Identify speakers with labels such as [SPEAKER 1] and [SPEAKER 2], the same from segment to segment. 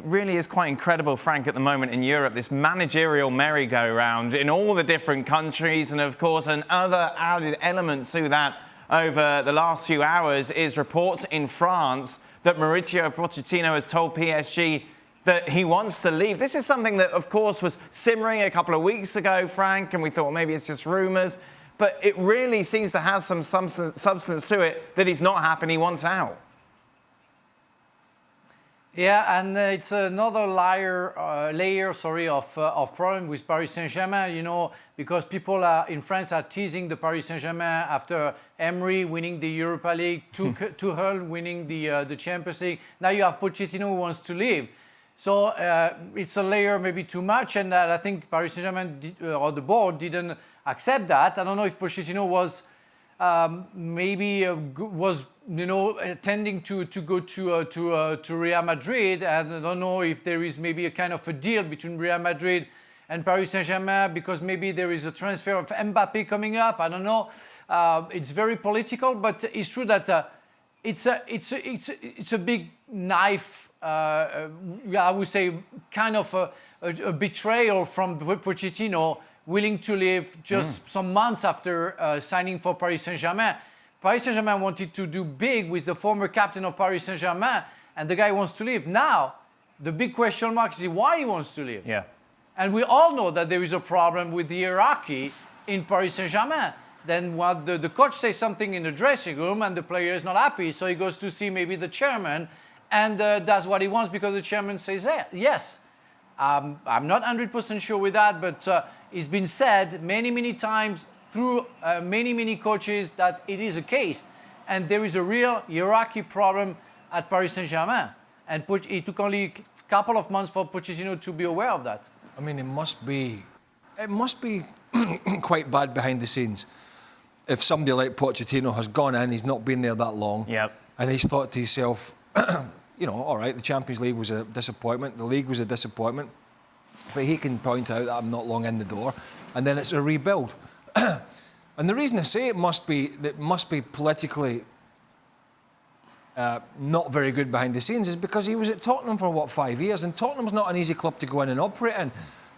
[SPEAKER 1] It really is quite incredible, Frank, at the moment in Europe, this managerial merry-go-round in all the different countries. And of course, another added element to that over the last few hours is reports in France that Mauricio Pochettino has told PSG that he wants to leave. This is something that, of course, was simmering a couple of weeks ago, Frank, and we thought maybe it's just rumours. But it really seems to have some substance to it that he's not happy, he wants out.
[SPEAKER 2] Yeah, and it's another layer of problem with Paris Saint-Germain, you know, because people in France are teasing the Paris Saint-Germain after Emery winning the Europa League, Tuchel winning the Champions League. Now you have Pochettino who wants to leave. So it's a layer maybe too much, and I think Paris Saint-Germain or the board didn't accept that. I don't know if Pochettino was tending to go to Real Madrid, and I don't know if there is maybe a kind of a deal between Real Madrid and Paris Saint-Germain because maybe there is a transfer of Mbappé coming up. I don't know. It's very political, but it's true that it's a big knife. I would say kind of a betrayal from Pochettino, willing to leave just some months after signing for Paris Saint-Germain. Paris Saint-Germain wanted to do big with the former captain of Paris Saint-Germain, and the guy wants to leave. Now, the big question mark is why he wants to leave.
[SPEAKER 1] Yeah.
[SPEAKER 2] And we all know that there is a problem with the hierarchy in Paris Saint-Germain. Then what the coach says something in the dressing room and the player is not happy, so he goes to see maybe the chairman and does what he wants because the chairman says yes. I'm not 100% sure with that, but it's been said many times through many coaches that it is a case. And there is a real hierarchy problem at Paris Saint-Germain. And it took only a couple of months for Pochettino to be aware of that.
[SPEAKER 3] I mean, it must be quite bad behind the scenes. If somebody like Pochettino has gone in, he's not been there that long, and he's thought to himself, you know, all right, the Champions League was a disappointment, the league was a disappointment, but he can point out that I'm not long in the door, and then it's a rebuild. And the reason I say it must be politically not very good behind the scenes is because he was at Tottenham for, 5 years, and Tottenham's not an easy club to go in and operate in.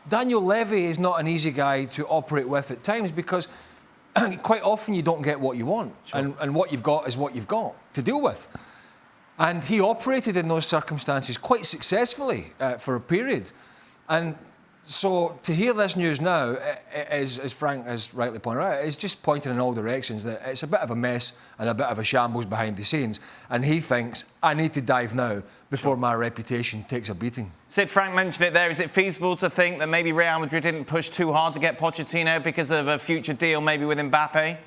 [SPEAKER 3] Daniel Levy is not an easy guy to operate with at times because quite often you don't get what you want, and what you've got is what you've got to deal with. And he operated in those circumstances quite successfully for a period. And so to hear this news now, as Frank has rightly pointed out, is just pointing in all directions that it's a bit of a mess and a bit of a shambles behind the scenes. And he thinks, I need to dive now before my reputation takes a beating.
[SPEAKER 1] Sid, Frank mentioned it there. Is it feasible to think that maybe Real Madrid didn't push too hard to get Pochettino because of a future deal maybe with Mbappé?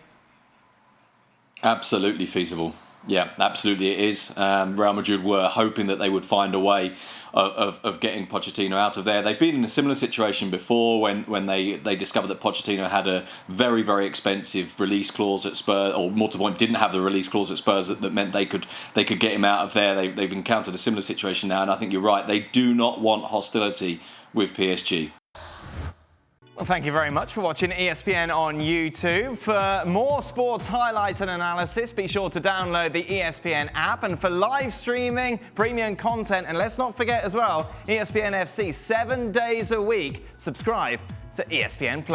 [SPEAKER 4] Absolutely feasible. Yeah, absolutely it is. Real Madrid were hoping that they would find a way of getting Pochettino out of there. They've been in a similar situation before when they discovered that Pochettino had a very expensive release clause at Spurs, or more to the point, didn't have the release clause at Spurs that meant they could get him out of there. They've encountered a similar situation now, and I think you're right. They do not want hostility with PSG.
[SPEAKER 1] Well, thank you very much for watching ESPN on YouTube. For more sports highlights and analysis, be sure to download the ESPN app. And for live streaming, premium content, and let's not forget as well, ESPN FC 7 days a week. Subscribe to ESPN+.